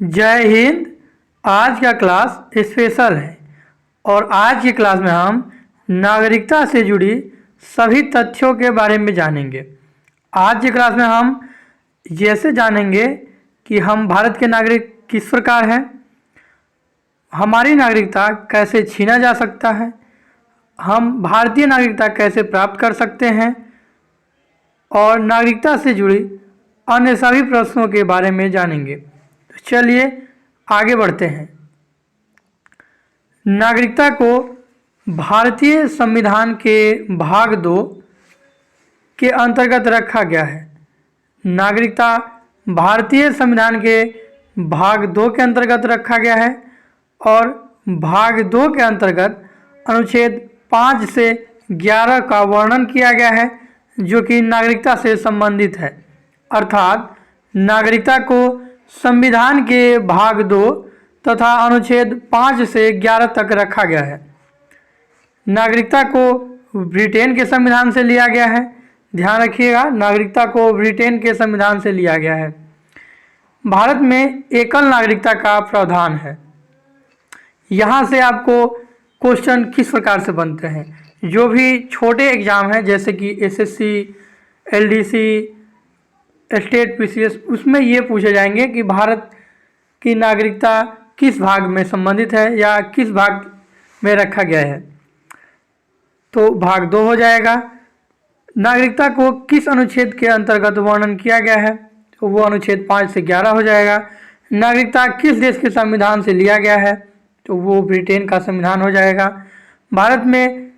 जय हिंद। आज का क्लास स्पेशल है और आज की क्लास में हम नागरिकता से जुड़ी सभी तथ्यों के बारे में जानेंगे। आज की क्लास में हम जैसे जानेंगे कि हम भारत के नागरिक किस प्रकार हैं, हमारी नागरिकता कैसे छीना जा सकता है, हम भारतीय नागरिकता कैसे प्राप्त कर सकते हैं और नागरिकता से जुड़ी अन्य सभी प्रश्नों के बारे में जानेंगे। तो चलिए आगे बढ़ते हैं। नागरिकता को भारतीय संविधान के भाग 2 के अंतर्गत रखा गया है। नागरिकता भारतीय संविधान के भाग 2 के अंतर्गत रखा गया है और भाग 2 के अंतर्गत अनुच्छेद 5 से 11 का वर्णन किया गया है जो कि नागरिकता से संबंधित है। अर्थात नागरिकता को संविधान के भाग 2 तथा अनुच्छेद 5 से 11 तक रखा गया है। नागरिकता को ब्रिटेन के संविधान से लिया गया है। ध्यान रखिएगा, नागरिकता को ब्रिटेन के संविधान से लिया गया है। भारत में एकल नागरिकता का प्रावधान है। यहाँ से आपको क्वेश्चन किस प्रकार से बनते हैं, जो भी छोटे एग्जाम हैं जैसे कि एसएससी, एलडीसी, स्टेट पीसीएस, उसमें ये पूछे जाएंगे कि भारत की नागरिकता किस भाग में संबंधित है या किस भाग में रखा गया है। तो भाग 2 हो जाएगा। नागरिकता को किस अनुच्छेद के अंतर्गत वर्णन किया गया है, तो वो अनुच्छेद 5 से 11 हो जाएगा। नागरिकता किस देश के संविधान से लिया गया है, तो वो ब्रिटेन का संविधान हो जाएगा। भारत में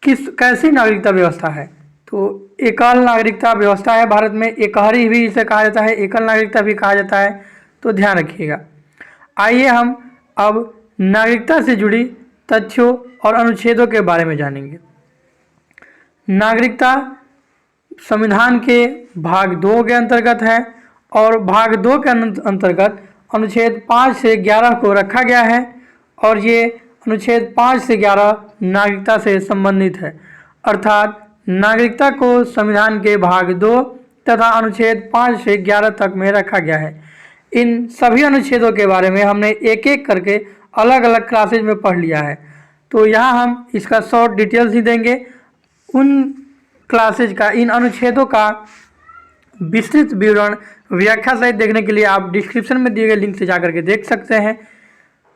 कैसी नागरिकता व्यवस्था है, तो एकल नागरिकता व्यवस्था है। भारत में एकहरी भी इसे कहा जाता है, एकल नागरिकता भी कहा जाता है, तो ध्यान रखिएगा। आइए हम अब नागरिकता से जुड़ी तथ्यों और अनुच्छेदों के बारे में जानेंगे। नागरिकता संविधान के भाग 2 के अंतर्गत है और भाग 2 के अंतर्गत अनुच्छेद 5 से 11 को रखा गया है और ये अनुच्छेद 5 से 11 नागरिकता से संबंधित है। अर्थात नागरिकता को संविधान के भाग 2 तथा अनुच्छेद 5 से 11 तक में रखा गया है। इन सभी अनुच्छेदों के बारे में हमने एक एक करके अलग अलग क्लासेज में पढ़ लिया है, तो यहाँ हम इसका शॉर्ट डिटेल्स ही देंगे। उन क्लासेज का, इन अनुच्छेदों का विस्तृत विवरण व्याख्या सहित देखने के लिए आप डिस्क्रिप्शन में दिए गए लिंक से जाकर के देख सकते हैं।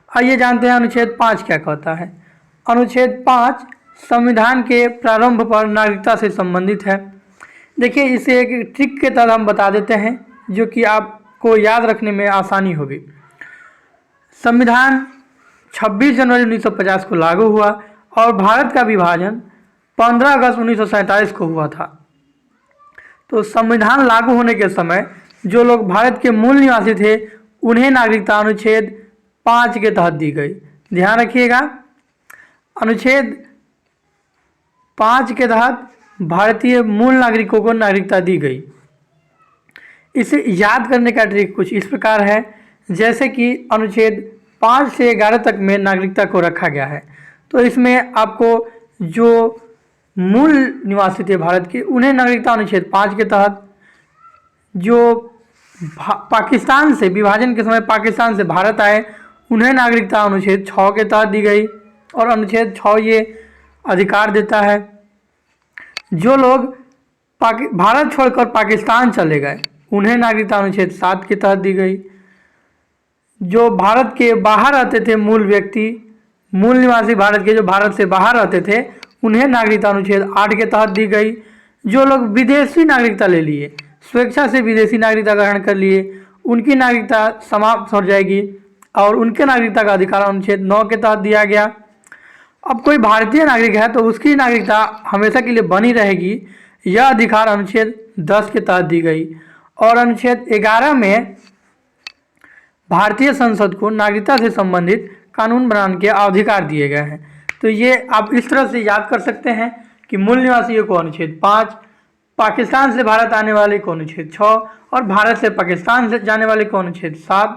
आइए जानते हैं अनुच्छेद 5 क्या कहता है। अनुच्छेद 5 संविधान के प्रारंभ पर नागरिकता से संबंधित है। देखिए, इसे एक ट्रिक के तहत हम बता देते हैं जो कि आपको याद रखने में आसानी होगी। संविधान 26 जनवरी 1950 को लागू हुआ और भारत का विभाजन 15 अगस्त 1947 को हुआ था। तो संविधान लागू होने के समय जो लोग भारत के मूल निवासी थे उन्हें नागरिकता अनुच्छेद 5 के तहत दी गई। ध्यान रखिएगा, अनुच्छेद 5 के तहत भारतीय मूल नागरिकों को नागरिकता दी गई। इसे याद करने का ट्रिक कुछ इस प्रकार है, जैसे कि अनुच्छेद 5 से 11 तक में नागरिकता को रखा गया है, तो इसमें आपको जो मूल निवासी थे भारत के उन्हें नागरिकता अनुच्छेद 5 के तहत, जो पाकिस्तान से विभाजन के समय पाकिस्तान से भारत आए उन्हें नागरिकता अनुच्छेद 6 के तहत दी गई। और अनुच्छेद 6 ये अधिकार देता है जो लोग भारत छोड़कर पाकिस्तान चले गए उन्हें नागरिकता अनुच्छेद 7 के तहत दी गई। जो भारत के बाहर रहते थे मूल व्यक्ति, मूल निवासी भारत के जो भारत से बाहर रहते थे उन्हें नागरिकता अनुच्छेद 8 के तहत दी गई। जो लोग विदेशी नागरिकता ले लिए, स्वेच्छा से विदेशी नागरिकता ग्रहण कर लिए, उनकी नागरिकता समाप्त हो जाएगी और उनके नागरिकता का अधिकार अनुच्छेद 9 के तहत दिया गया। अब कोई भारतीय नागरिक है तो उसकी नागरिकता हमेशा के लिए बनी रहेगी, यह अधिकार अनुच्छेद 10 के तहत दी गई। और अनुच्छेद 11 में भारतीय संसद को नागरिकता से संबंधित कानून बनाने के अधिकार दिए गए हैं। तो ये आप इस तरह से याद कर सकते हैं कि मूल निवासियों को अनुच्छेद 5, पाकिस्तान से भारत आने वाले को अनुच्छेद 6 और भारत से पाकिस्तान से जाने वाले को अनुच्छेद 7,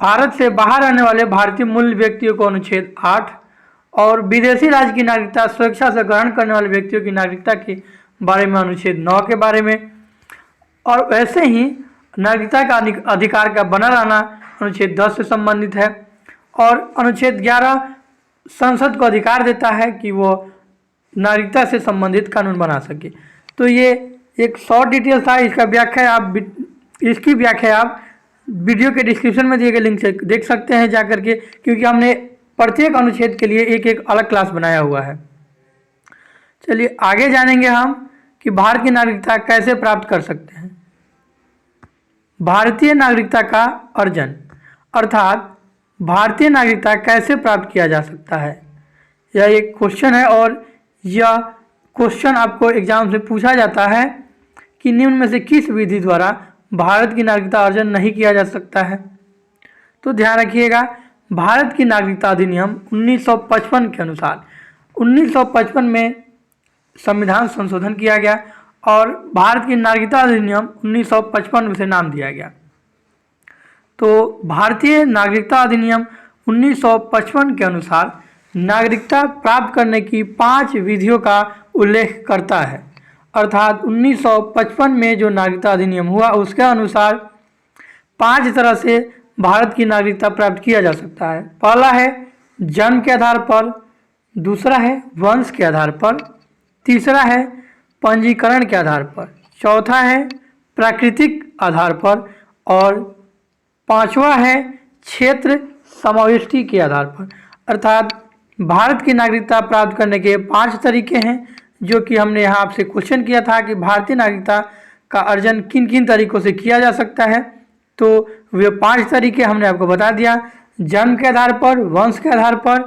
भारत से बाहर आने वाले भारतीय मूल व्यक्तियों को अनुच्छेद 8 और विदेशी राज्य की नागरिकता स्वेच्छा से ग्रहण करने वाले व्यक्तियों की नागरिकता के बारे में अनुच्छेद 9 के बारे में। और वैसे ही नागरिकता का अधिकार का बना रहना अनुच्छेद 10 से संबंधित है। और अनुच्छेद 11 संसद को अधिकार देता है कि वो नागरिकता से संबंधित कानून बना सके। तो ये एक शॉर्ट डिटेल था। इसकी व्याख्या आप वीडियो के डिस्क्रिप्शन में दिए गए लिंक से देख सकते हैं जा करके, क्योंकि हमने प्रत्येक अनुच्छेद के लिए एक एक अलग क्लास बनाया हुआ है। चलिए आगे जानेंगे हम कि भारत की नागरिकता कैसे प्राप्त कर सकते हैं। भारतीय नागरिकता का अर्जन अर्थात भारतीय नागरिकता कैसे प्राप्त किया जा सकता है, यह एक क्वेश्चन है। और यह क्वेश्चन आपको एग्जाम से पूछा जाता है कि निम्न में से किस विधि द्वारा भारत की नागरिकता अर्जन नहीं किया जा सकता है। तो ध्यान रखिएगा, भारत की नागरिकता अधिनियम 1955 के अनुसार 1955 में संविधान संशोधन किया गया और भारत की नागरिकता अधिनियम 1955 से नाम दिया गया। तो भारतीय नागरिकता अधिनियम 1955 के अनुसार नागरिकता प्राप्त करने की 5 विधियों का उल्लेख करता है। अर्थात 1955 में जो नागरिकता अधिनियम हुआ उसके अनुसार 5 तरह से भारत की नागरिकता प्राप्त किया जा सकता है। पहला है जन्म के आधार पर, दूसरा है वंश के आधार पर, तीसरा है पंजीकरण के आधार पर, चौथा है प्राकृतिक आधार पर और पांचवा है क्षेत्र समाविष्टि के आधार पर। अर्थात भारत की नागरिकता प्राप्त करने के 5 तरीके हैं, जो कि हमने यहाँ आपसे क्वेश्चन किया था कि भारतीय नागरिकता का अर्जन किन किन तरीकों से किया जा सकता है। तो वे 5 तरीके हमने आपको बता दिया। जन्म के आधार पर, वंश के आधार पर,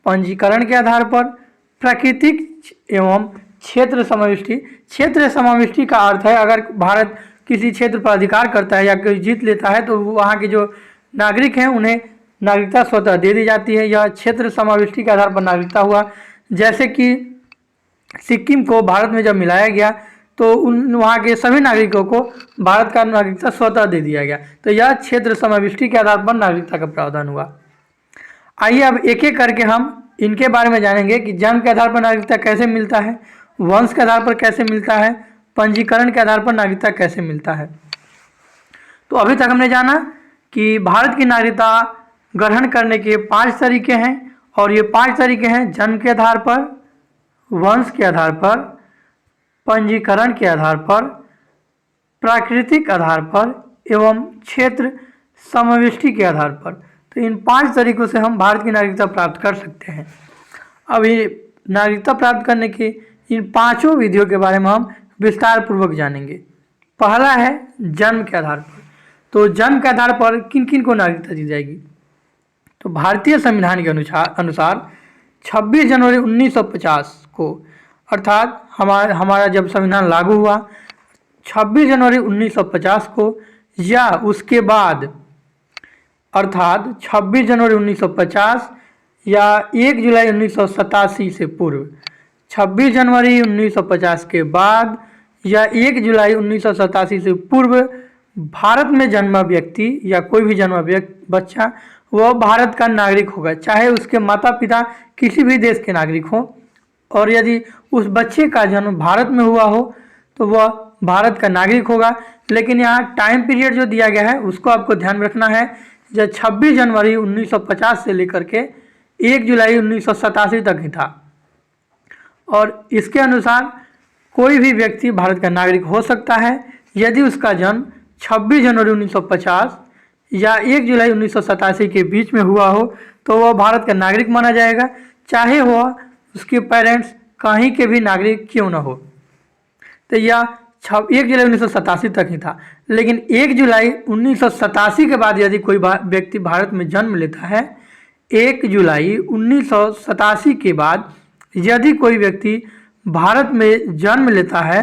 पंजीकरण के आधार पर, प्राकृतिक एवं क्षेत्र समाविष्टि। क्षेत्र समाविष्टि का अर्थ है अगर भारत किसी क्षेत्र पर अधिकार करता है या कोई जीत लेता है तो वहाँ के जो नागरिक हैं उन्हें नागरिकता स्वतः दे दी जाती है। यह क्षेत्र समाविष्टि के आधार पर नागरिकता हुआ। जैसे कि सिक्किम को भारत में जब मिलाया गया तो वहाँ के सभी नागरिकों को भारत का नागरिकता स्वतः दे दिया गया। तो यह क्षेत्र समाविष्टि के आधार पर नागरिकता का प्रावधान हुआ। आइए अब एक एक करके हम इनके बारे में जानेंगे कि जन्म के आधार पर नागरिकता कैसे मिलता है, वंश के आधार पर कैसे मिलता है, पंजीकरण के आधार पर नागरिकता कैसे मिलता है। तो अभी तक हमने जाना कि भारत की नागरिकता ग्रहण करने के 5 तरीके हैं और ये 5 तरीके हैं जन्म के आधार पर, वंश के आधार पर, पंजीकरण के आधार पर, प्राकृतिक आधार पर एवं क्षेत्र समाविष्टि के आधार पर। तो इन 5 तरीकों से हम भारत की नागरिकता प्राप्त कर सकते हैं। अब ये नागरिकता प्राप्त करने की इन 5 विधियों के बारे में हम विस्तार पूर्वक जानेंगे। पहला है जन्म के आधार पर। तो जन्म के आधार पर किन किन को नागरिकता दी जाएगी। तो भारतीय संविधान के अनुसार 26 जनवरी 1950 को, अर्थात हमारा जब संविधान लागू हुआ 26 जनवरी 1950 को या उसके बाद, अर्थात 26 जनवरी 1950 या 1 जुलाई 1987 से पूर्व, 26 जनवरी 1950 के बाद या 1 जुलाई 1987 से पूर्व भारत में जन्मा व्यक्ति या कोई भी जन्मा बच्चा वह भारत का नागरिक होगा, चाहे उसके माता पिता किसी भी देश के नागरिक हों। और यदि उस बच्चे का जन्म भारत में हुआ हो तो वह भारत का नागरिक होगा। लेकिन यहाँ टाइम पीरियड जो दिया गया है उसको आपको ध्यान में रखना है। जो 26 जनवरी 1950 से लेकर के 1 जुलाई 1987 तक ही था। और इसके अनुसार कोई भी व्यक्ति भारत का नागरिक हो सकता है यदि उसका जन्म 26 जनवरी 1950 या 1 जुलाई 1987 के बीच में हुआ हो तो वह भारत का नागरिक माना जाएगा, चाहे वह उसके पेरेंट्स कहीं के भी नागरिक क्यों न हो। तो यह 1 जुलाई 1987 तक ही था। लेकिन 1 जुलाई 1987 के बाद यदि कोई व्यक्ति भारत में जन्म लेता है, 1 जुलाई 1987 के बाद यदि कोई व्यक्ति भारत में जन्म लेता है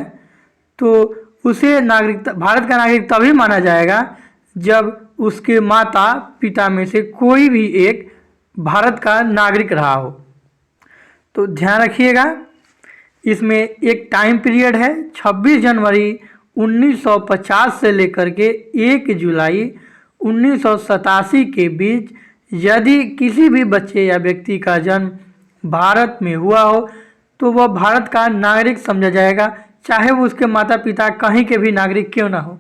तो उसे नागरिकता, भारत का नागरिक तभी माना जाएगा जब उसके माता पिता में से कोई भी एक भारत का नागरिक रहा हो। तो ध्यान रखिएगा, इसमें एक टाइम पीरियड है 26 जनवरी 1950 से लेकर के 1 जुलाई 1987 के बीच यदि किसी भी बच्चे या व्यक्ति का जन्म भारत में हुआ हो तो वह भारत का नागरिक समझा जाएगा, चाहे वो उसके माता पिता कहीं के भी नागरिक क्यों ना हो।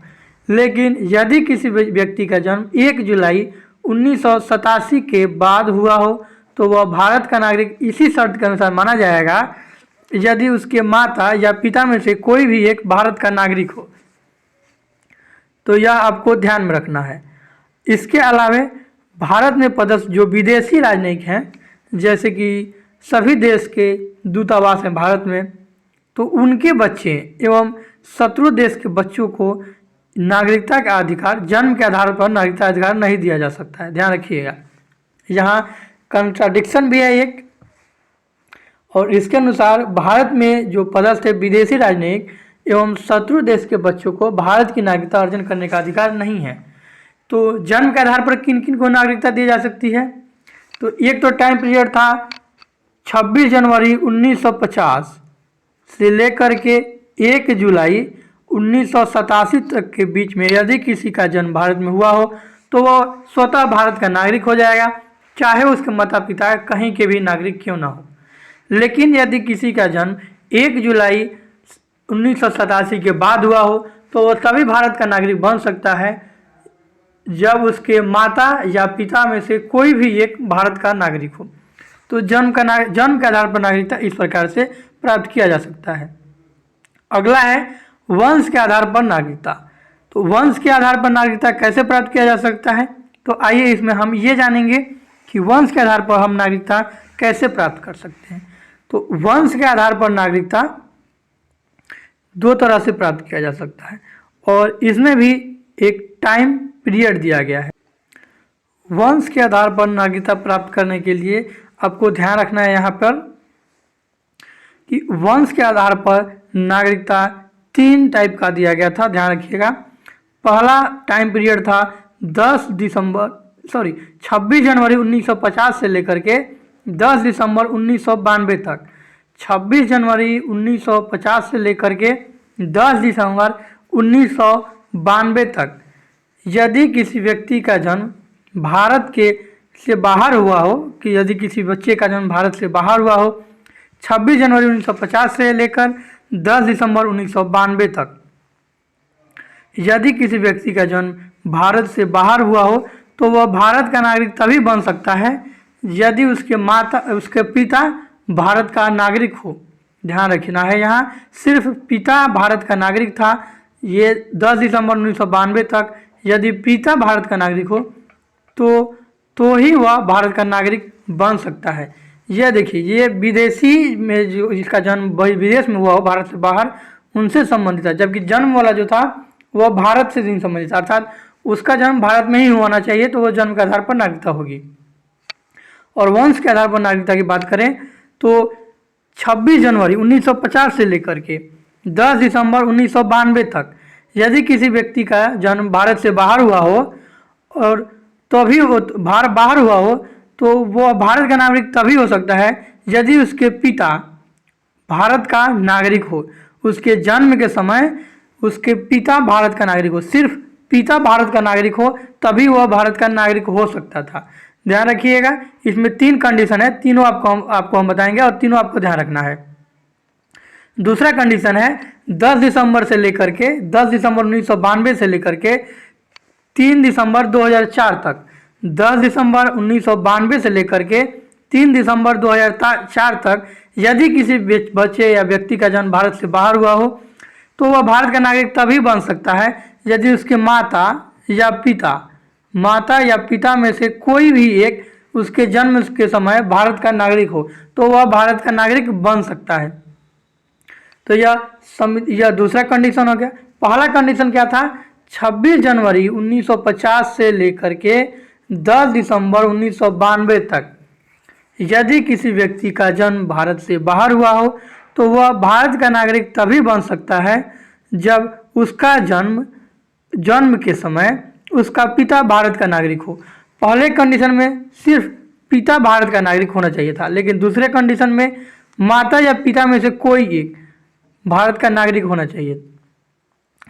लेकिन यदि किसी व्यक्ति का जन्म 1 जुलाई 1987 के बाद हुआ हो तो वह भारत का नागरिक इसी शर्त के अनुसार माना जाएगा यदि उसके माता या पिता में से कोई भी एक भारत का नागरिक हो। तो यह आपको ध्यान में रखना है। इसके अलावा भारत में पदस्थ जो विदेशी राजनयिक हैं, जैसे कि सभी देश के दूतावास हैं भारत में, तो उनके बच्चे एवं शत्रु देश के बच्चों को नागरिकता का अधिकार, जन्म के आधार पर नागरिकता अधिकार नहीं दिया जा सकता है। ध्यान रखिएगा, यहाँ कंट्राडिक्शन भी है एक। और इसके अनुसार भारत में जो पदस्थ है विदेशी राजनयिक एवं शत्रु देश के बच्चों को भारत की नागरिकता अर्जन करने का अधिकार नहीं है। तो जन्म के आधार पर किन किन को नागरिकता दी जा सकती है? तो एक तो टाइम पीरियड था 26 जनवरी 1950 से लेकर के 1 जुलाई 1987 तक के बीच में यदि किसी का जन्म भारत में हुआ हो तो वह स्वतः भारत का नागरिक हो जाएगा, चाहे उसके माता पिता कहीं के भी नागरिक क्यों ना हो। लेकिन यदि किसी का जन्म 1 जुलाई 1987 के बाद हुआ हो तो वह तभी भारत का नागरिक बन सकता है जब उसके माता या पिता में से कोई भी एक भारत का नागरिक हो। तो जन्म के आधार पर नागरिकता इस प्रकार से प्राप्त किया जा सकता है। अगला है वंश के आधार पर नागरिकता। तो वंश के आधार पर नागरिकता कैसे प्राप्त किया जा सकता है? तो आइए इसमें हम ये जानेंगे कि वंश के आधार पर हम नागरिकता कैसे प्राप्त कर सकते हैं। तो वंश के आधार पर नागरिकता 2 तरह से प्राप्त किया जा सकता है और इसमें भी एक टाइम पीरियड दिया गया है। वंश के आधार पर नागरिकता प्राप्त करने के लिए आपको ध्यान रखना है यहाँ पर कि वंश के आधार पर नागरिकता 3 टाइप का दिया गया था। ध्यान रखिएगा, पहला टाइम पीरियड था 26 जनवरी 1950 से लेकर के 10 दिसंबर 1992 तक। 26 जनवरी 1950 से लेकर के 10 दिसंबर 1992 तक यदि किसी व्यक्ति का जन्म भारत के से बाहर हुआ हो, कि यदि किसी बच्चे का जन्म भारत से बाहर हुआ हो 26 जनवरी 1950 से लेकर 10 दिसंबर 1992 तक, यदि किसी व्यक्ति का जन्म भारत से बाहर हुआ हो तो वह भारत का नागरिक तभी बन सकता है यदि उसके पिता भारत का नागरिक हो। ध्यान रखना है, यहाँ सिर्फ पिता भारत का नागरिक था। ये 10 दिसंबर 1992 तक यदि पिता भारत का नागरिक हो तो ही वह भारत का नागरिक बन सकता है। यह देखिए, ये विदेशी में जो जिसका जन्म विदेश में हुआ हो भारत से बाहर, उनसे संबंधित है, जबकि जन्म वाला जो था वह भारत से नहीं संबंधित, अर्थात उसका जन्म भारत में ही होना चाहिए, तो वह जन्म के आधार पर नागरिकता होगी। और वंश के आधार पर नागरिकता की बात करें तो 26 जनवरी 1950 से लेकर के 10 दिसंबर 1992 तक यदि किसी व्यक्ति का जन्म भारत से बाहर हुआ हो और तभी वो बाहर हुआ हो तो वो भारत का नागरिक तभी हो सकता है यदि उसके पिता भारत का नागरिक हो। उसके जन्म के समय उसके पिता भारत का नागरिक हो, सिर्फ पिता भारत का नागरिक हो तभी वह भारत का नागरिक हो सकता था। ध्यान रखिएगा, इसमें 3 कंडीशन है, तीनों आपको हम बताएंगे और तीनों आपको ध्यान रखना है। दूसरा कंडीशन है 10 दिसंबर 1992 से लेकर के 3 दिसंबर 2004 तक। 10 दिसंबर 1992 से लेकर के 3 दिसंबर 2004 तक यदि किसी बच्चे या व्यक्ति का जन्म भारत से बाहर हुआ हो तो वह भारत का नागरिक तभी बन सकता है यदि उसके माता या पिता में से कोई भी एक उसके जन्म के समय भारत का नागरिक हो तो वह भारत का नागरिक बन सकता है। तो यह दूसरा कंडीशन हो गया। पहला कंडीशन क्या था? 26 जनवरी 1950 से लेकर के 10 दिसंबर 1992 तक यदि किसी व्यक्ति का जन्म भारत से बाहर हुआ हो तो वह भारत का नागरिक तभी बन सकता है जब उसका जन्म के समय उसका पिता भारत का नागरिक हो। पहले कंडीशन में सिर्फ पिता भारत का नागरिक होना चाहिए था, लेकिन दूसरे कंडीशन में माता या पिता में से कोई एक भारत का नागरिक होना चाहिए।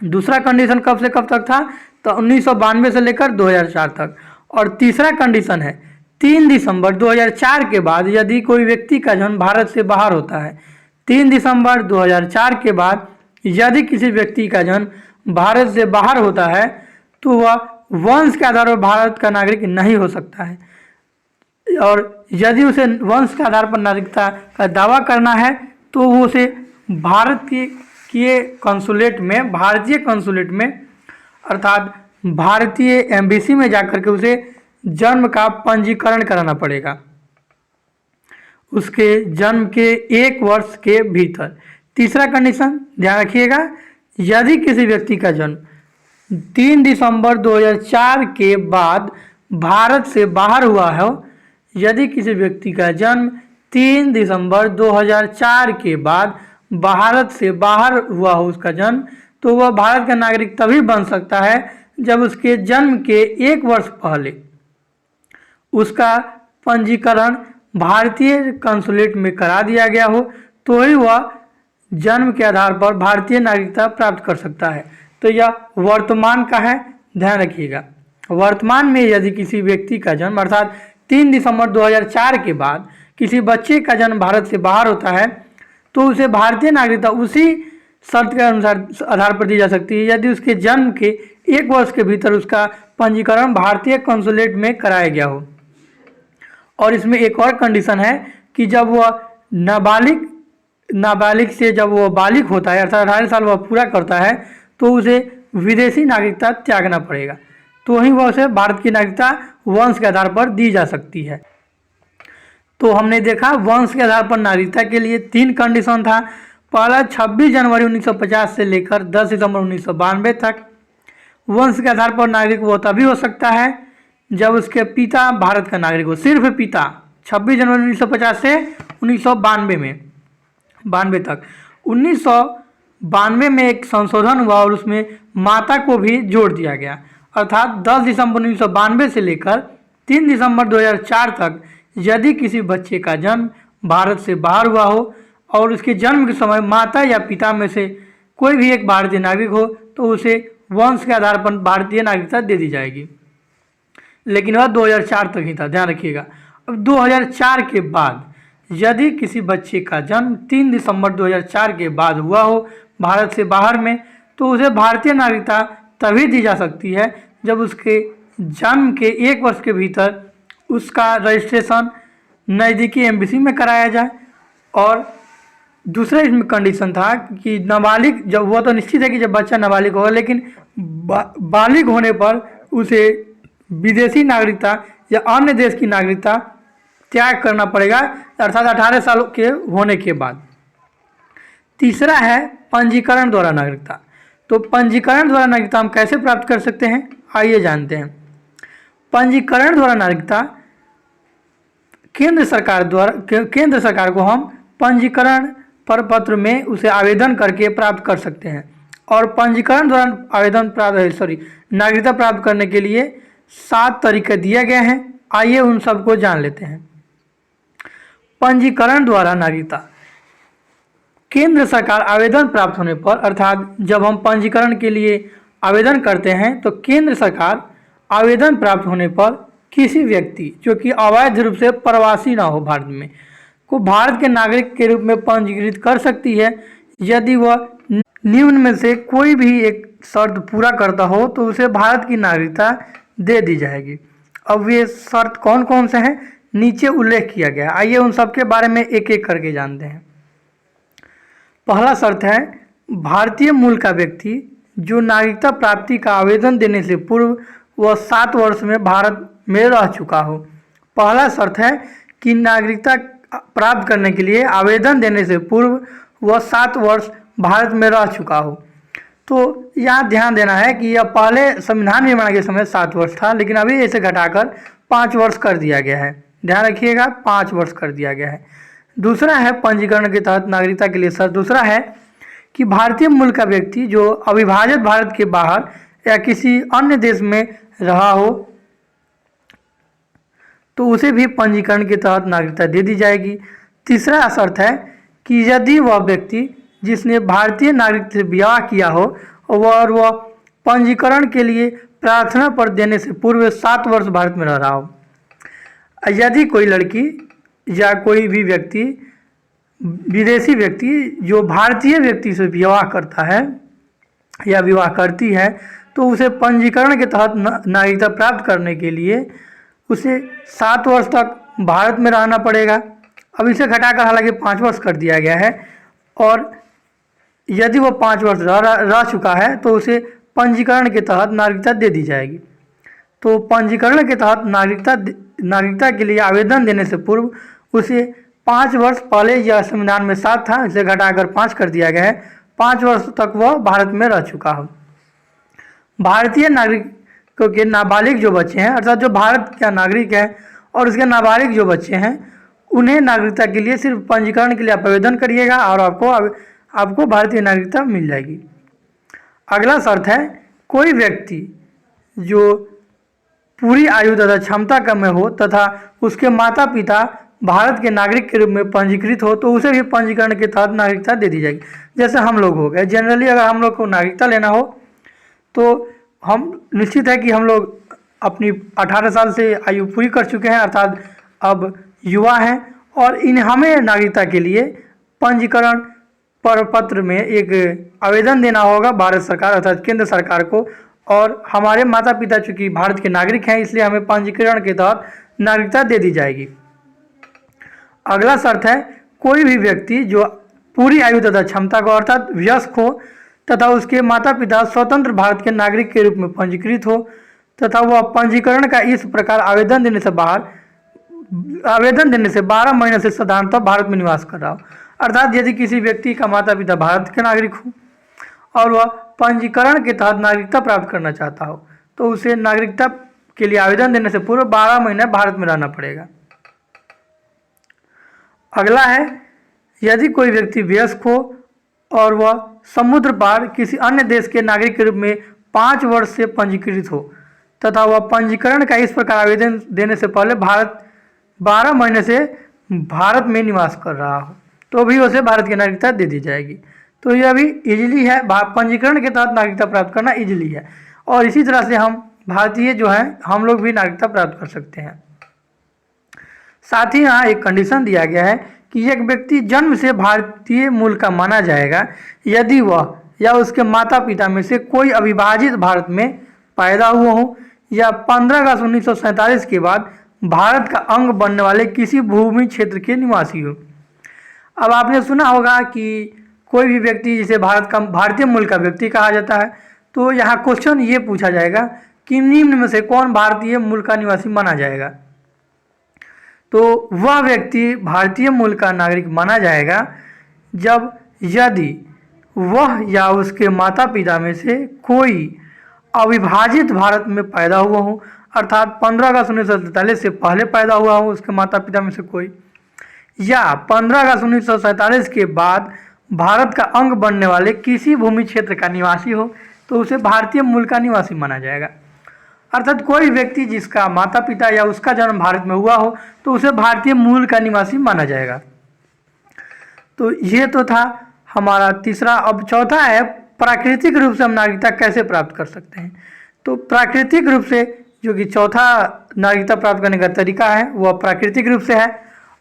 दूसरा कंडीशन कब से कब तक था? तो 1992 से लेकर 2004 तक। और तीसरा कंडीशन है 3 दिसंबर 2004 के बाद यदि कोई व्यक्ति का जन्म भारत से बाहर होता है, 3 दिसंबर 2004 के बाद यदि किसी व्यक्ति का जन्म भारत से बाहर होता है तो वह वंश के आधार पर भारत का नागरिक नहीं हो सकता है। और यदि उसे वंश के आधार पर नागरिकता का दावा करना है तो वो उसे भारत के कंसुलेट में, भारतीय कंसुलेट में अर्थात भारतीय एम्बेसी में जाकर के उसे जन्म का पंजीकरण कराना पड़ेगा, उसके जन्म के 1 वर्ष के भीतर। तीसरा कंडीशन ध्यान रखिएगा, यदि किसी व्यक्ति का जन्म 3 दिसंबर 2004 के बाद भारत से बाहर हुआ हो, यदि किसी व्यक्ति का जन्म 3 दिसंबर 2004 के बाद भारत से बाहर हुआ हो उसका जन्म, तो वह भारत का नागरिक तभी बन सकता है जब उसके जन्म के 1 वर्ष पहले उसका पंजीकरण भारतीय कंसुलेट में करा दिया गया हो, तो ही वह जन्म के आधार पर भारतीय नागरिकता प्राप्त कर सकता है। तो यह वर्तमान का है, ध्यान रखिएगा। वर्तमान में यदि किसी व्यक्ति का जन्म अर्थात 3 दिसंबर 2004 के बाद किसी बच्चे का जन्म भारत से बाहर होता है तो उसे भारतीय नागरिकता उसी शर्त के अनुसार आधार पर दी जा सकती है यदि उसके जन्म के 1 वर्ष के भीतर उसका पंजीकरण भारतीय कंसुलेट में कराया गया हो। और इसमें एक और कंडीशन है कि जब वह नाबालिग से जब वह बालिग होता है अर्थात 18 साल वह पूरा करता है तो उसे विदेशी नागरिकता त्यागना पड़ेगा, तो ही वह उसे भारत की नागरिकता वंश के आधार पर दी जा सकती है। तो हमने देखा वंश के आधार पर नागरिकता के लिए 3 कंडीशन था। पहला 26 जनवरी 1950 से लेकर 10 सितंबर 1992 तक। वंश के आधार पर नागरिक वो तभी हो सकता है जब उसके पिता भारत का नागरिक हो, सिर्फ पिता। 26 जनवरी 1950 से 1992 तक। 1992 में एक संशोधन हुआ और उसमें माता को भी जोड़ दिया गया, अर्थात 10 दिसंबर 1992 से लेकर 3 दिसंबर 2004 तक यदि किसी बच्चे का जन्म भारत से बाहर हुआ हो और उसके जन्म के समय माता या पिता में से कोई भी एक भारतीय नागरिक हो तो उसे वंश के आधार पर भारतीय नागरिकता दे दी जाएगी। लेकिन वह 2004 तक ही था, ध्यान रखिएगा। अब 2004 के बाद यदि किसी बच्चे का जन्म 3 दिसंबर 2004 के बाद हुआ हो भारत से बाहर में तो उसे भारतीय नागरिकता तभी दी जा सकती है जब उसके जन्म के 1 वर्ष के भीतर उसका रजिस्ट्रेशन नज़दीकी एम्बेसी में कराया जाए। और दूसरा इसमें कंडीशन था कि नाबालिग, जब वो तो निश्चित है कि जब बच्चा नाबालिग होगा, लेकिन बालिग होने पर उसे विदेशी नागरिकता या अन्य देश की नागरिकता त्याग करना पड़ेगा, अर्थात 18 साल के होने के बाद। तीसरा है पंजीकरण द्वारा नागरिकता। तो पंजीकरण द्वारा नागरिकता हम कैसे प्राप्त कर सकते हैं, आइए जानते हैं। पंजीकरण द्वारा नागरिकता केंद्र सरकार को हम पंजीकरण प्रपत्र में उसे आवेदन करके प्राप्त कर सकते हैं। और पंजीकरण द्वारा नागरिकता प्राप्त करने के लिए 7 तरीके दिए गए हैं, आइए उन सबको जान लेते हैं। पंजीकरण द्वारा नागरिकता, केंद्र सरकार आवेदन प्राप्त होने पर, अर्थात जब हम पंजीकरण के लिए आवेदन करते हैं तो केंद्र सरकार आवेदन प्राप्त होने पर किसी व्यक्ति जो कि अवैध रूप से प्रवासी ना हो भारत में को भारत के नागरिक के रूप में पंजीकृत कर सकती है यदि वह निम्न में से कोई भी एक शर्त पूरा करता हो तो उसे भारत की नागरिकता दे दी जाएगी। अब ये शर्त कौन कौन से हैं नीचे उल्लेख किया गया, आइए उन सब के बारे में एक एक करके जानते हैं। पहला शर्त है भारतीय मूल का व्यक्ति जो नागरिकता प्राप्ति का आवेदन देने से पूर्व वह 7 वर्ष में भारत में रह चुका हो। पहला शर्त है कि नागरिकता प्राप्त करने के लिए आवेदन देने से पूर्व वह 7 वर्ष भारत में रह चुका हो। तो यहाँ ध्यान देना है कि यह पहले संविधान निर्माण के समय 7 वर्ष था, लेकिन अभी इसे घटाकर 5 वर्ष कर दिया गया है, ध्यान रखिएगा 5 वर्ष कर दिया गया है। दूसरा है पंजीकरण के तहत नागरिकता के लिए शर्त दूसरा है कि भारतीय मूल का व्यक्ति जो अविभाजित भारत के बाहर या किसी अन्य देश में रहा हो तो उसे भी पंजीकरण के तहत नागरिकता दे दी जाएगी। तीसरा शर्त है कि यदि वह व्यक्ति जिसने भारतीय नागरिक से विवाह किया हो और वह पंजीकरण के लिए प्रार्थना पत्र देने से पूर्व 7 वर्ष भारत में रह रहा हो। यदि कोई लड़की या कोई भी व्यक्ति विदेशी व्यक्ति जो भारतीय व्यक्ति से विवाह करता है या विवाह करती है तो उसे पंजीकरण के तहत नागरिकता प्राप्त करने के लिए उसे 7 वर्ष तक भारत में रहना पड़ेगा। अब इसे घटाकर हालांकि 5 वर्ष कर दिया गया है, और यदि वो 5 वर्ष रह चुका है तो उसे पंजीकरण के तहत नागरिकता दे दी जाएगी। तो पंजीकरण के तहत नागरिकता के लिए आवेदन देने से पूर्व उसे 5 वर्ष पहले, यह संविधान में 7 था, इसे घटाकर 5 कर दिया गया है, 5 वर्ष तक वह भारत में रह चुका हो। भारतीय नागरिकों के नाबालिग जो बच्चे हैं, अर्थात जो भारत का नागरिक है और उसके नाबालिग जो बच्चे हैं, उन्हें नागरिकता के लिए सिर्फ पंजीकरण के लिए आप आवेदन करिएगा और आपको भारतीय नागरिकता मिल जाएगी। अगला शर्त है, कोई व्यक्ति जो पूरी आयु तथा क्षमता का में हो तथा उसके माता पिता भारत के नागरिक के रूप में पंजीकृत हो तो उसे भी पंजीकरण के तहत नागरिकता दे दी जाएगी। जैसे हम लोग हो गए, जनरली अगर हम लोग को नागरिकता लेना हो तो हम निश्चित है कि हम लोग अपनी 18 साल से आयु पूरी कर चुके हैं, अर्थात अब युवा हैं, और हमें नागरिकता के लिए पंजीकरण पत्र में एक आवेदन देना होगा भारत सरकार अर्थात केंद्र सरकार को, और हमारे माता पिता चूँकि भारत के नागरिक हैं इसलिए हमें पंजीकरण के तहत नागरिकता दे दी जाएगी। अगला शर्त है, कोई भी व्यक्ति जो पूरी आयु तथा क्षमता को अर्थात वयस्क हो तथा उसके माता पिता स्वतंत्र भारत के नागरिक के रूप में पंजीकृत हो तथा वह पंजीकरण का इस प्रकार आवेदन देने से 12 महीने से साधारणतः भारत में निवास कर रहा हो। अर्थात यदि किसी व्यक्ति का माता पिता भारत के नागरिक हो और वह पंजीकरण के तहत नागरिकता प्राप्त करना चाहता हो तो उसे नागरिकता के लिए आवेदन देने से पूर्व 12 महीने भारत में रहना पड़ेगा। अगला है, यदि कोई व्यक्ति वयस्क हो और वह समुद्र पार किसी अन्य देश के नागरिक के रूप में 5 वर्ष से पंजीकृत हो तथा वह पंजीकरण का इस प्रकार आवेदन देने से पहले 12 महीने से भारत में निवास कर रहा हो तो भी उसे भारत की नागरिकता दे दी जाएगी। तो यह भी इजीली है, पंजीकरण के तहत नागरिकता प्राप्त करना इजीली है, और इसी तरह से हम भारतीय जो हैं हम लोग भी नागरिकता प्राप्त कर सकते हैं। साथ ही यहाँ एक कंडीशन दिया गया है कि एक व्यक्ति जन्म से भारतीय मूल का माना जाएगा यदि वह या उसके माता पिता में से कोई अविभाजित भारत में पैदा हुआ हो या 15 अगस्त 1947 के बाद भारत का अंग बनने वाले किसी भूमि क्षेत्र के निवासी हो। अब आपने सुना होगा कि कोई भी व्यक्ति जिसे भारतीय मूल का व्यक्ति कहा जाता है, तो यहाँ क्वेश्चन ये पूछा जाएगा कि निम्न में से कौन भारतीय मूल का निवासी माना जाएगा। तो वह व्यक्ति भारतीय मूल का नागरिक माना जाएगा जब यदि वह या उसके माता पिता में से कोई अविभाजित भारत में पैदा हुआ हो, अर्थात 15 अगस्त 1947 से पहले पैदा हुआ हो उसके माता पिता में से कोई, या 15 अगस्त 1947 के बाद भारत का अंग बनने वाले किसी भूमि क्षेत्र का निवासी हो तो उसे भारतीय मूल का निवासी माना जाएगा। अर्थात कोई व्यक्ति जिसका माता पिता या उसका जन्म भारत में हुआ हो तो उसे भारतीय मूल का निवासी माना जाएगा। तो ये तो था हमारा तीसरा। अब चौथा है, प्राकृतिक रूप से हम नागरिकता कैसे प्राप्त कर सकते हैं। तो प्राकृतिक रूप से जो कि चौथा नागरिकता प्राप्त करने का तरीका है वह प्राकृतिक रूप से है,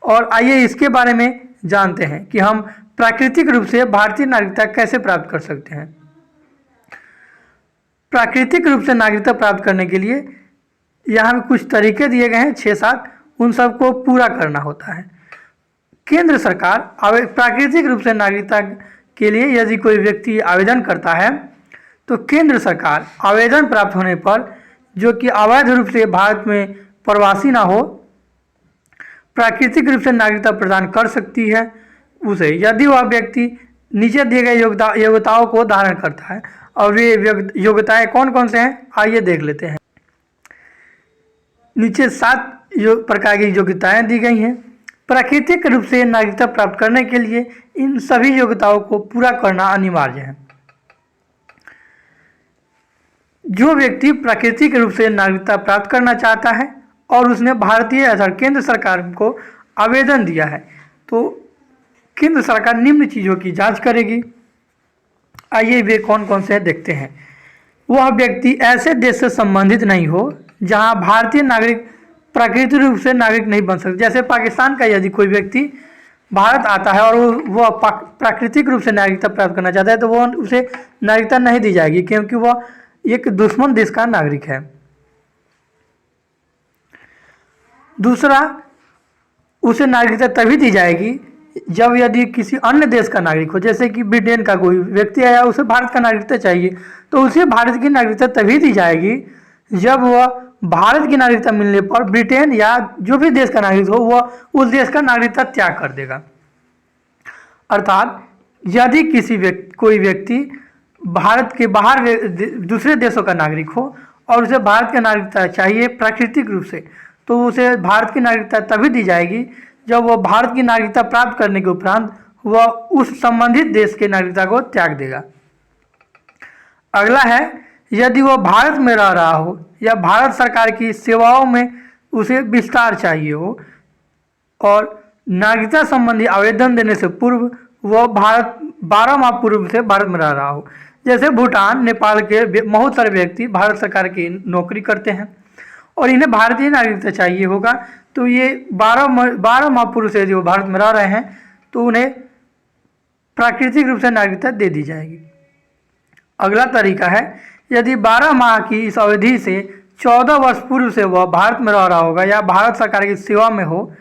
और आइए इसके बारे में जानते हैं कि हम प्राकृतिक रूप से भारतीय नागरिकता कैसे प्राप्त कर सकते हैं। प्राकृतिक रूप से नागरिकता प्राप्त करने के लिए यहाँ कुछ तरीके दिए गए हैं 6-7, उन सबको पूरा करना होता है। केंद्र सरकार प्राकृतिक रूप से नागरिकता के लिए यदि कोई व्यक्ति आवेदन करता है तो केंद्र सरकार आवेदन प्राप्त होने पर जो कि अवैध रूप से भारत में प्रवासी ना हो प्राकृतिक रूप से नागरिकता प्रदान कर सकती है उसे, यदि वह व्यक्ति नीचे दिए गए योग्यताओं को धारण करता है। और ये योग्यताएं कौन कौन से हैं आइए देख लेते हैं। नीचे 7 प्रकार की योग्यताएं दी गई हैं। प्राकृतिक रूप से नागरिकता प्राप्त करने के लिए इन सभी योग्यताओं को पूरा करना अनिवार्य है। जो व्यक्ति प्राकृतिक रूप से नागरिकता प्राप्त करना चाहता है और उसने भारतीय अर्थात केंद्र सरकार को आवेदन दिया है तो केंद्र सरकार निम्न चीज़ों की जांच करेगी। आइए वे कौन कौन से देखते हैं। वह व्यक्ति ऐसे देश से संबंधित नहीं हो जहां भारतीय नागरिक प्राकृतिक रूप से नागरिक नहीं बन सकते। जैसे पाकिस्तान का यदि कोई व्यक्ति भारत आता है और वह प्राकृतिक रूप से नागरिकता प्राप्त करना चाहता है तो वह उसे नागरिकता नहीं दी जाएगी क्योंकि वह एक दुश्मन देश का नागरिक है। दूसरा, उसे नागरिकता तभी दी जाएगी जब यदि किसी अन्य देश का नागरिक हो, जैसे कि ब्रिटेन का कोई व्यक्ति आया, उसे भारत का नागरिकता चाहिए, तो उसे भारत की नागरिकता तभी दी जाएगी जब वह भारत की नागरिकता मिलने पर ब्रिटेन या जो भी देश का नागरिक हो वह उस देश का नागरिकता त्याग कर देगा। अर्थात यदि कोई व्यक्ति भारत के बाहर दूसरे देशों का नागरिक हो और उसे भारत की नागरिकता चाहिए प्राकृतिक रूप से, तो उसे भारत की नागरिकता तभी दी जाएगी जब वह भारत की नागरिकता प्राप्त करने के उपरांत वह उस संबंधित देश की नागरिकता को त्याग देगा। अगला है, यदि वह भारत में रह रहा हो या भारत सरकार की सेवाओं में उसे विस्तार चाहिए हो और नागरिकता संबंधी आवेदन देने से पूर्व वह 12 माह पूर्व से भारत में रह रहा हो। जैसे भूटान, नेपाल के बहुत सारे व्यक्ति भारत सरकार की नौकरी करते हैं और इन्हें भारतीय नागरिकता चाहिए होगा, तो ये 12 माह पूर्व से जो भारत में रह रहे हैं तो उन्हें प्राकृतिक रूप से नागरिकता दे दी जाएगी। अगला तरीका है, यदि 12 माह की इस अवधि से 14 वर्ष पूर्व से वह भारत में रह रहा होगा या भारत सरकार की सेवा में हो,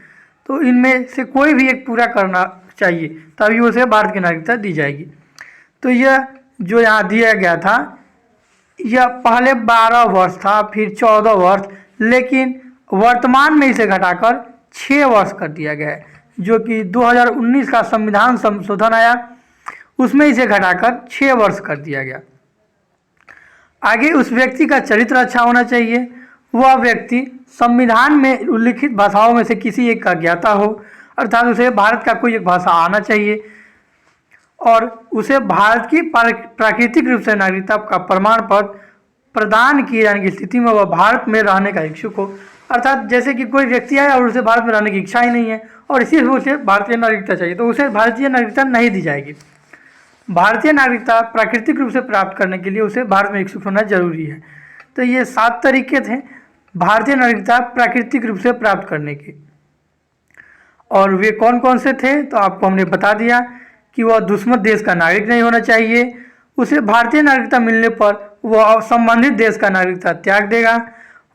तो इनमें से कोई भी एक पूरा करना चाहिए, तभी उसे भारत की नागरिकता दी जाएगी। तो यह जो यहाँ दिया गया था, यह पहले 12 वर्ष था, फिर 14 वर्ष, लेकिन वर्तमान में इसे घटाकर 6 वर्ष कर दिया गया है। जो कि 2019 का संविधान संशोधन आया, उसमें इसे घटाकर 6 वर्ष कर दिया गया। आगे, उस व्यक्ति का चरित्र अच्छा होना चाहिए। वह व्यक्ति संविधान में उल्लिखित भाषाओं में से किसी एक का ज्ञाता हो, अर्थात उसे भारत का कोई एक भाषा आना चाहिए और उसे भारत की प्राकृतिक रूप से नागरिकता का प्रमाण पत्र प्रदान किए जाने की स्थिति में वह भारत में रहने का इच्छुक हो। अर्थात जैसे कि कोई व्यक्ति आया और उसे भारत में रहने की इच्छा ही नहीं है और इसी से उसे भारतीय नागरिकता चाहिए, तो उसे भारतीय नागरिकता नहीं दी जाएगी। भारतीय नागरिकता प्राकृतिक रूप से प्राप्त करने के लिए उसे भारत में इच्छुक होना जरूरी है। तो ये 7 तरीके थे भारतीय नागरिकता प्राकृतिक रूप से प्राप्त करने के, और वे कौन कौन से थे तो आपको हमने बता दिया कि वह दुश्मन देश का नागरिक नहीं होना चाहिए, उसे भारतीय नागरिकता मिलने पर वह संबंधित देश का नागरिकता त्याग देगा,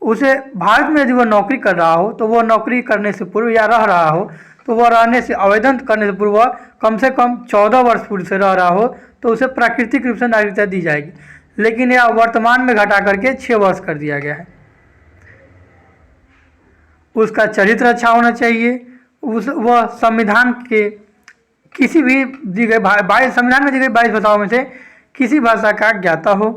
उसे भारत में यदि वह नौकरी कर रहा हो तो वह नौकरी करने से पूर्व या रह रहा हो तो वह रहने से आवेदन करने से पूर्व कम से कम 14 वर्ष पूर्व से रह रहा हो तो उसे प्राकृतिक रूप से नागरिकता दी जाएगी, लेकिन यह वर्तमान में घटा करके 6 वर्ष कर दिया गया है। उसका चरित्र अच्छा होना चाहिए, वह संविधान के किसी भी दी गई संविधान में दी गई 22 भाषाओं में से किसी भाषा का ज्ञाता हो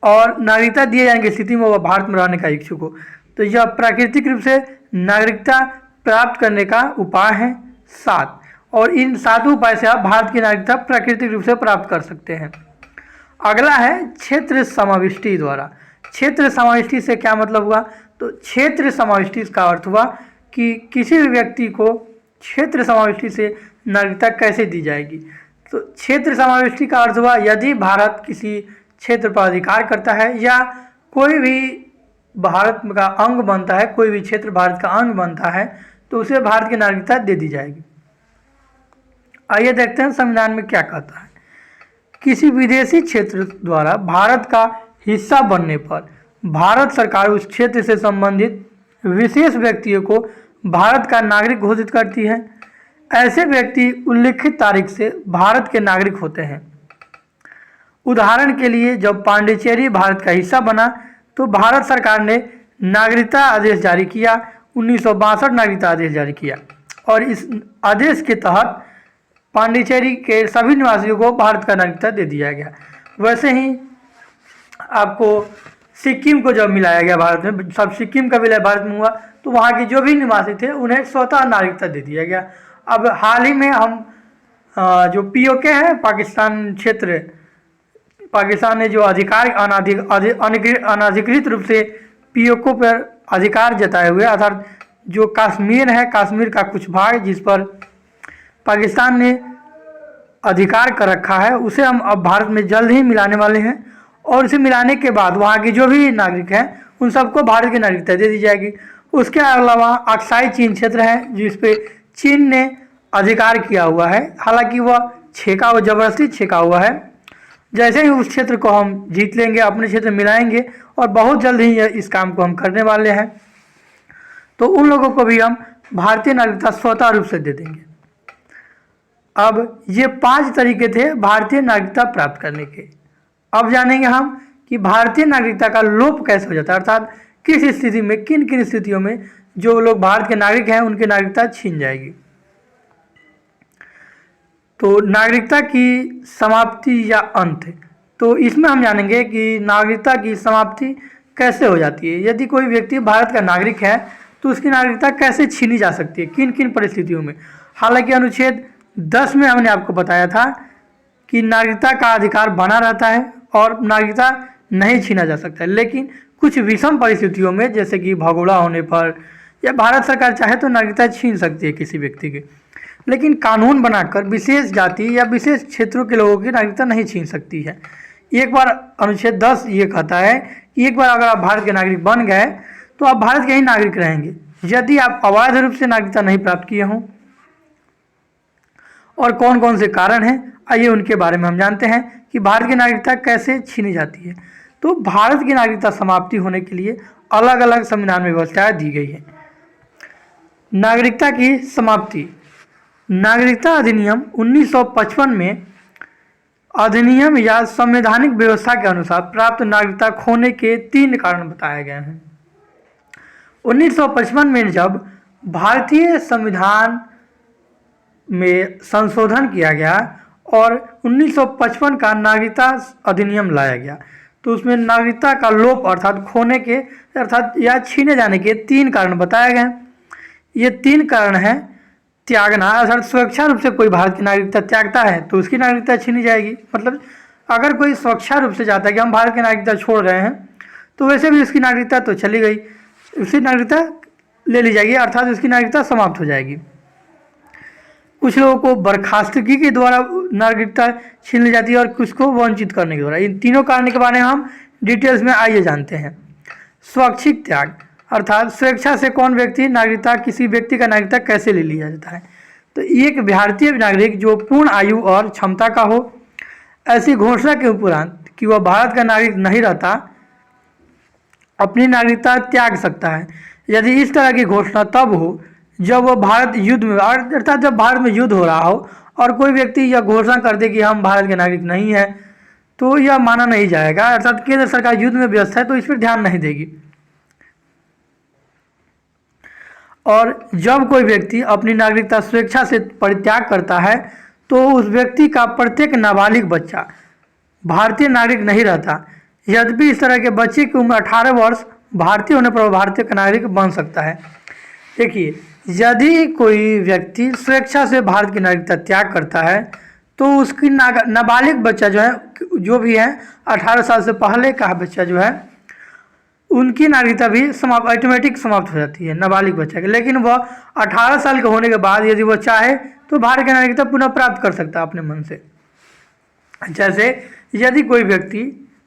और नागरिकता दिए जाने की स्थिति में वह भारत में रहने का इच्छुक हो। तो यह प्राकृतिक रूप से नागरिकता प्राप्त करने का उपाय है 7, और इन 7 उपाय से आप भारत की नागरिकता प्राकृतिक रूप से प्राप्त कर सकते हैं। अगला है क्षेत्र समाविष्टि द्वारा। क्षेत्र समाविष्टि से क्या मतलब हुआ, तो क्षेत्र समाविष्टि का अर्थ हुआ कि किसी भी व्यक्ति को क्षेत्र समाविष्टि से नागरिकता कैसे दी जाएगी। तो क्षेत्र समाविष्टि का अर्थ हुआ यदि भारत किसी क्षेत्र पर अधिकार करता है या कोई भी भारत का अंग बनता है, कोई भी क्षेत्र भारत का अंग बनता है, तो उसे भारत की नागरिकता दे दी जाएगी। आइए देखते हैं संविधान में क्या कहता है। किसी विदेशी क्षेत्र द्वारा भारत का हिस्सा बनने पर भारत सरकार उस क्षेत्र से संबंधित विशेष व्यक्तियों को भारत का नागरिक घोषित करती है। ऐसे व्यक्ति उल्लिखित तारीख से भारत के नागरिक होते हैं। उदाहरण के लिए, जब पांडिचेरी भारत का हिस्सा बना तो भारत सरकार ने नागरिकता आदेश जारी किया, 1962 नागरिकता आदेश जारी किया, और इस आदेश के तहत पांडिचेरी के सभी निवासियों को भारत का नागरिकता दे दिया गया। वैसे ही आपको सिक्किम को जब मिलाया गया भारत में, सब सिक्किम का विलय भारत में हुआ, तो वहाँ के जो भी निवासी थे उन्हें स्वतः नागरिकता दे दिया गया। अब हाल ही में हम जो पीओके है, पाकिस्तान क्षेत्र, पाकिस्तान ने जो अनाधिकृत रूप से पीओके पर अधिकार जताए हुए, अर्थात जो कश्मीर है, कश्मीर का कुछ भाग जिस पर पाकिस्तान ने अधिकार कर रखा है, उसे हम अब भारत में जल्द ही मिलाने वाले हैं, और इसे मिलाने के बाद वहाँ के जो भी नागरिक हैं उन सबको भारत की नागरिकता दे दी जाएगी। उसके अलावा अक्साई चीन क्षेत्र है जिस पे चीन ने अधिकार किया हुआ है, हालांकि वह छेका हुआ, जबरदस्ती छेका हुआ है, जैसे ही उस क्षेत्र को हम जीत लेंगे, अपने क्षेत्र मिलाएंगे और बहुत जल्द ही इस काम को हम करने वाले हैं, तो उन लोगों को भी हम भारतीय नागरिकता स्वतः रूप से दे देंगे। अब ये 5 तरीके थे भारतीय नागरिकता प्राप्त करने के। अब जानेंगे हम कि भारतीय नागरिकता का लोप कैसे हो जाता है, अर्थात किस स्थिति में, किन किन स्थितियों में जो लोग भारत के नागरिक हैं उनकी नागरिकता छीन जाएगी। तो नागरिकता की समाप्ति या अंत, तो इसमें हम जानेंगे कि नागरिकता की समाप्ति कैसे हो जाती है। यदि कोई व्यक्ति भारत का नागरिक है तो उसकी नागरिकता कैसे छीनी जा सकती है, किन किन परिस्थितियों में। हालांकि अनुच्छेद 10 में हमने आपको बताया था कि नागरिकता का अधिकार बना रहता है और नागरिकता नहीं छीना जा सकता है, लेकिन कुछ विषम परिस्थितियों में, जैसे कि भगोड़ा होने पर या भारत सरकार चाहे तो नागरिकता छीन सकती है किसी व्यक्ति की, लेकिन कानून बनाकर विशेष जाति या विशेष क्षेत्रों के लोगों की नागरिकता नहीं छीन सकती है। एक बार अनुच्छेद 10 ये कहता है कि एक बार अगर आप भारत के नागरिक बन गए तो आप भारत के ही नागरिक रहेंगे, यदि आप अवैध रूप से नागरिकता नहीं प्राप्त किए हों। और कौन कौन से कारण हैं, आइए उनके बारे में हम जानते हैं कि भारत की नागरिकता कैसे छीनी जाती है। तो भारत की नागरिकता समाप्ति होने के लिए अलग अलग संविधान में व्यवस्थाएं दी गई है। नागरिकता की समाप्ति, नागरिकता अधिनियम 1955 में अधिनियम या संवैधानिक व्यवस्था के अनुसार प्राप्त नागरिकता खोने के 3 कारण बताए गए हैं। 1955 में जब भारतीय संविधान में संशोधन किया गया और 1955 का नागरिकता अधिनियम लाया गया, तो उसमें नागरिकता का लोप अर्थात खोने के अर्थात या छीने जाने के 3 कारण बताए गए। ये 3 कारण हैं त्यागना, अर्थात स्वेच्छा रूप से कोई भारत की नागरिकता त्यागता है तो उसकी नागरिकता छीनी जाएगी। मतलब अगर कोई स्वेच्छा रूप से चाहता है कि हम भारत की नागरिकता छोड़ रहे हैं तो वैसे भी उसकी नागरिकता तो चली गई, उसकी नागरिकता ले ली जाएगी, अर्थात उसकी नागरिकता समाप्त हो जाएगी। कुछ लोगों को बर्खास्तगी के द्वारा नागरिकता छीन ली जाती है और कुछ को वंचित करने के द्वारा। इन तीनों कारण के बारे में हम डिटेल्स में आइए जानते हैं। स्वैच्छिक त्याग, अर्थात स्वेच्छा से कौन व्यक्ति नागरिकता, किसी व्यक्ति का नागरिकता कैसे ले लिया जाता है। तो एक भारतीय नागरिक जो पूर्ण आयु और क्षमता का हो, ऐसी घोषणा के उपरांत कि वह भारत का नागरिक नहीं रहता, अपनी नागरिकता त्याग सकता है। यदि इस तरह की घोषणा तब हो जब वह भारत युद्ध में, अर्थात जब भारत में युद्ध हो रहा हो और कोई व्यक्ति यह घोषणा कर दे कि हम भारत के नागरिक नहीं हैं, तो यह माना नहीं जाएगा, अर्थात केंद्र सरकार युद्ध में व्यस्त है तो इस पर ध्यान नहीं देगी। और जब कोई व्यक्ति अपनी नागरिकता स्वेच्छा से परित्याग करता है तो उस व्यक्ति का प्रत्येक नाबालिग बच्चा भारतीय नागरिक नहीं रहता। यद्यपि इस तरह के बच्चे की उम्र 18 वर्ष भारतीय होने पर भारतीय का नागरिक बन सकता है। देखिए, यदि कोई व्यक्ति स्वेच्छा से भारत की नागरिकता त्याग करता है तो उसकी नाबालिग बच्चा जो है, जो भी है 18 साल से पहले का बच्चा जो है, उनकी नागरिकता भी ऑटोमेटिक समाप्त हो जाती है नाबालिग बच्चा की। लेकिन वह 18 साल के होने के बाद यदि वह चाहे तो भारत की नागरिकता पुनः प्राप्त कर सकता है अपने मन से। जैसे यदि कोई व्यक्ति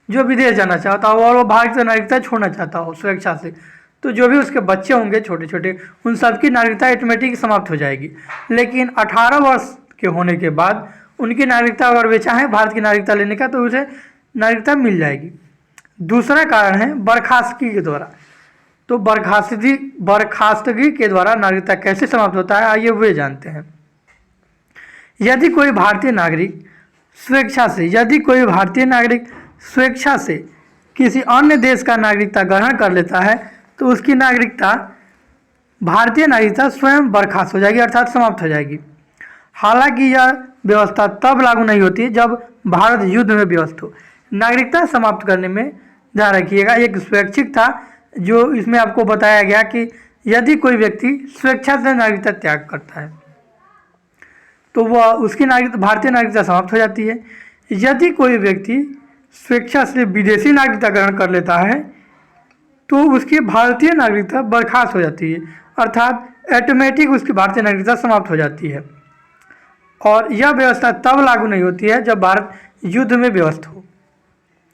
जो विदेश जाना चाहता हो और वो भारत की नागरिकता छोड़ना चाहता हो स्वेच्छा से, तो जो भी उसके बच्चे होंगे छोटे छोटे, उन सबकी नागरिकता ऑटोमेटिक समाप्त हो जाएगी। लेकिन 18 वर्ष के होने के बाद उनकी नागरिकता, अगर वे चाहें भारत की नागरिकता लेने का, तो उसे नागरिकता मिल जाएगी। दूसरा कारण है बर्खास्तगी के द्वारा। तो बर्खास्तगी के द्वारा नागरिकता कैसे समाप्त होता है, आइए वे जानते हैं। यदि कोई भारतीय नागरिक स्वेच्छा से किसी अन्य देश का नागरिकता ग्रहण कर लेता है तो उसकी नागरिकता, भारतीय नागरिकता स्वयं बर्खास्त हो जाएगी, अर्थात समाप्त हो जाएगी। हालांकि यह व्यवस्था तब लागू नहीं होती जब भारत युद्ध में व्यस्त हो। नागरिकता समाप्त करने में ध्यान रखिएगा, एक स्वैच्छिक था जो इसमें आपको बताया गया कि यदि कोई व्यक्ति स्वेच्छा से नागरिकता त्याग करता है तो वह उसकी भारतीय नागरिकता समाप्त हो जाती है। यदि कोई व्यक्ति स्वेच्छा से विदेशी नागरिकता ग्रहण कर लेता है तो उसकी भारतीय नागरिकता बर्खास्त हो जाती है, अर्थात ऑटोमेटिक उसकी भारतीय नागरिकता समाप्त हो जाती है। और यह व्यवस्था तब लागू नहीं होती है जब भारत युद्ध में व्यस्त हो,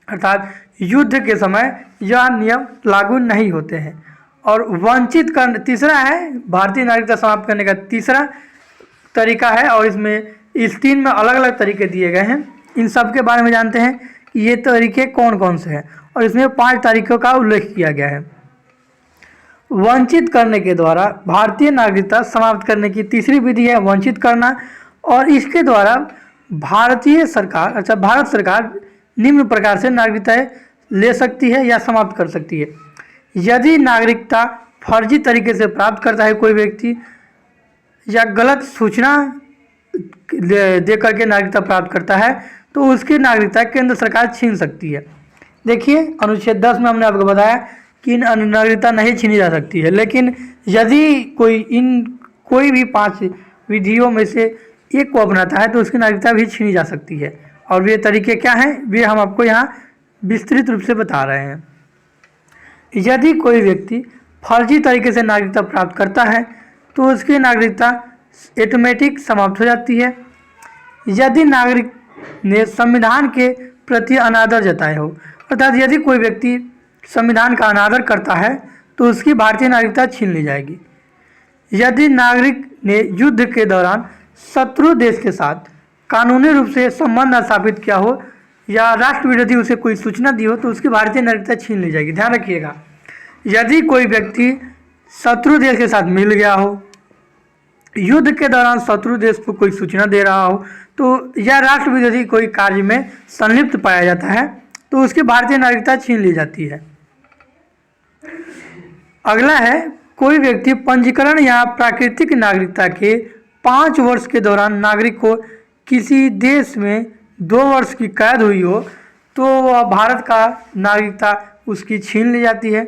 अर्थात युद्ध के समय यह नियम लागू नहीं होते हैं। और वंचित करने, तीसरा है भारतीय नागरिकता समाप्त करने का तीसरा तरीका है, और इसमें इस 3 में अलग अलग तरीके दिए गए हैं। इन सब के बारे में जानते हैं कि ये तरीके कौन कौन से हैं, और इसमें 5 तरीकों का उल्लेख किया गया है। वंचित करने के द्वारा भारतीय नागरिकता समाप्त करने की तीसरी विधि है वंचित करना, और इसके द्वारा भारतीय सरकार भारत सरकार निम्न प्रकार से नागरिकताएं ले सकती है या समाप्त कर सकती है। यदि नागरिकता फर्जी तरीके से प्राप्त करता है कोई व्यक्ति, या गलत सूचना दे करके नागरिकता प्राप्त करता है, तो उसकी नागरिकता केंद्र सरकार छीन सकती है। देखिए अनुच्छेद 10 में हमने आपको बताया कि नागरिकता नहीं छीनी जा सकती है, लेकिन यदि कोई भी 5 विधियों में से एक को अपनाता है तो उसकी नागरिकता भी छीनी जा सकती है। और वे तरीके क्या हैं, वे हम आपको यहाँ विस्तृत रूप से बता रहे हैं। यदि कोई व्यक्ति फर्जी तरीके से नागरिकता प्राप्त करता है तो उसकी नागरिकता ऑटोमेटिक समाप्त हो जाती है। यदि नागरिक ने संविधान के प्रति अनादर जताया हो, अर्थात यदि कोई व्यक्ति संविधान का अनादर करता है तो उसकी भारतीय नागरिकता छीन ली जाएगी। यदि नागरिक ने युद्ध के दौरान शत्रु देश के साथ कानूनी रूप से संबंध स्थापित किया हो या राष्ट्र विरोधी उसे कोई सूचना दी हो तो उसकी भारतीय नागरिकता छीन ली जाएगी। ध्यान रखिएगा, यदि कोई व्यक्ति शत्रु देश के साथ मिल गया हो, युद्ध के दौरान शत्रु देश को कोई सूचना दे रहा हो, तो या राष्ट्र विरोधी कोई कार्य में संलिप्त पाया जाता है तो उसकी भारतीय नागरिकता छीन ली जाती है। अगला है, कोई व्यक्ति पंजीकरण या प्राकृतिक नागरिकता के 5 वर्ष के दौरान नागरिक को किसी देश में 2 वर्ष की कैद हुई हो तो वह भारत का नागरिकता उसकी छीन ली जाती है।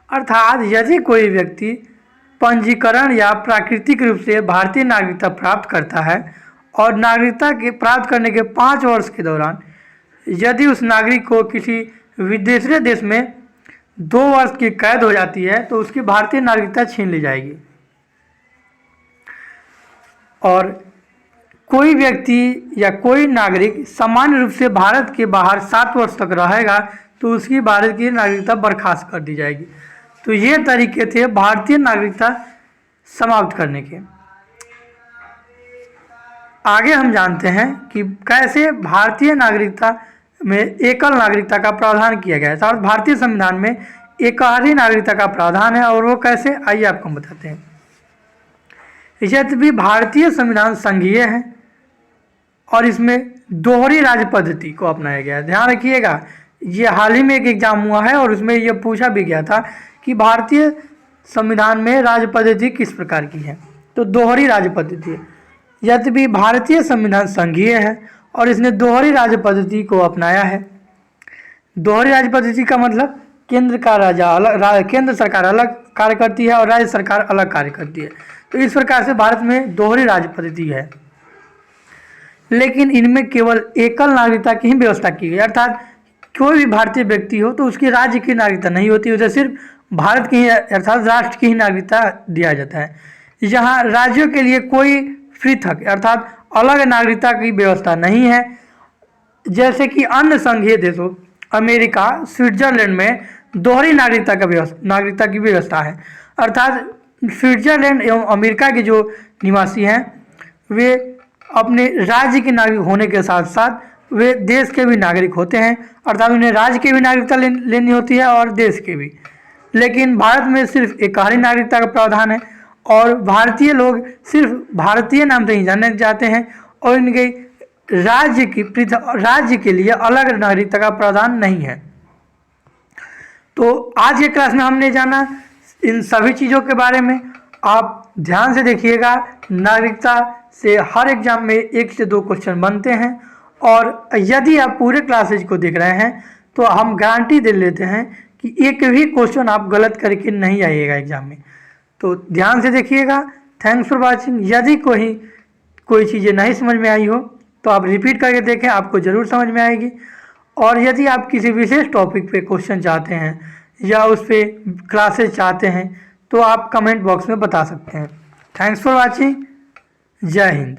अर्थात यदि कोई व्यक्ति पंजीकरण या प्राकृतिक रूप से भारतीय नागरिकता प्राप्त करता है और नागरिकता के प्राप्त करने के 5 वर्ष के दौरान यदि उस नागरिक को किसी विदेशी देश में 2 वर्ष की कैद हो जाती है तो उसकी भारतीय नागरिकता छीन ली जाएगी। और कोई व्यक्ति या कोई नागरिक सामान्य रूप से भारत के बाहर 7 वर्ष तक रहेगा तो उसकी भारत की नागरिकता बर्खास्त कर दी जाएगी। तो ये तरीके थे भारतीय नागरिकता समाप्त करने के। आगे हम जानते हैं कि कैसे भारतीय नागरिकता में एकल नागरिकता का प्रावधान किया गया है। अर्थात भारतीय संविधान में एकहरी नागरिकता का प्रावधान है, और वो कैसे, आइए आपको बताते हैं। यद्यपि भारतीय संविधान संघीय है और इसमें दोहरी राज्य पद्धति को अपनाया गया है। ध्यान रखिएगा, ये हाल ही में एक एग्जाम हुआ है और उसमें यह पूछा भी गया था कि भारतीय संविधान में राज्य पद्धति किस प्रकार की है, तो दोहरी राज्य पद्धति है। यद्यपि भारतीय संविधान संघीय है और इसने दोहरी राज्य पद्धति को अपनाया है। दोहरी राज्य पद्धति का मतलब केंद्र सरकार अलग कार्य करती है और राज्य सरकार अलग कार्य करती है। तो इस प्रकार से भारत में दोहरी राज्य पद्धति है, लेकिन इनमें केवल एकल नागरिकता की ही व्यवस्था की गई। अर्थात कोई भी भारतीय व्यक्ति हो तो उसकी राज्य की नागरिकता नहीं होती, उसे सिर्फ भारत की ही अर्थात राष्ट्र की ही नागरिकता दिया जाता है। यहाँ राज्यों के लिए कोई पृथक अर्थात अलग नागरिकता की व्यवस्था नहीं है, जैसे कि अन्य संघीय देशों अमेरिका, स्विट्जरलैंड में दोहरी नागरिकता की व्यवस्था है। अर्थात स्विट्जरलैंड एवं अमेरिका के जो निवासी हैं वे अपने राज्य के नागरिक होने के साथ साथ वे देश के भी नागरिक होते हैं। अर्थात उन्हें राज्य की भी नागरिकता लेनी होती है और देश के भी। लेकिन भारत में सिर्फ एकहरी नागरिकता का प्रावधान है और भारतीय लोग सिर्फ भारतीय नाम से ही जाने जाते हैं और इनके राज्य के लिए अलग नागरिकता का प्रावधान नहीं है। तो आज के क्लास में हमने जाना इन सभी चीज़ों के बारे में। आप ध्यान से देखिएगा, नागरिकता से हर एग्जाम में 1 से 2 क्वेश्चन बनते हैं, और यदि आप पूरे क्लासेज को देख रहे हैं तो हम गारंटी दे लेते हैं कि एक भी क्वेश्चन आप गलत करके नहीं आइएगा एग्जाम में। तो ध्यान से देखिएगा। Thanks for watching. यदि कोई चीज़ें नहीं समझ में आई हो तो आप रिपीट करके देखें, आपको ज़रूर समझ में आएगी। और यदि आप किसी विशेष टॉपिक पे क्वेश्चन चाहते हैं या उस पर क्लासेस चाहते हैं तो आप कमेंट बॉक्स में बता सकते हैं। Thanks for watching. जय हिंद।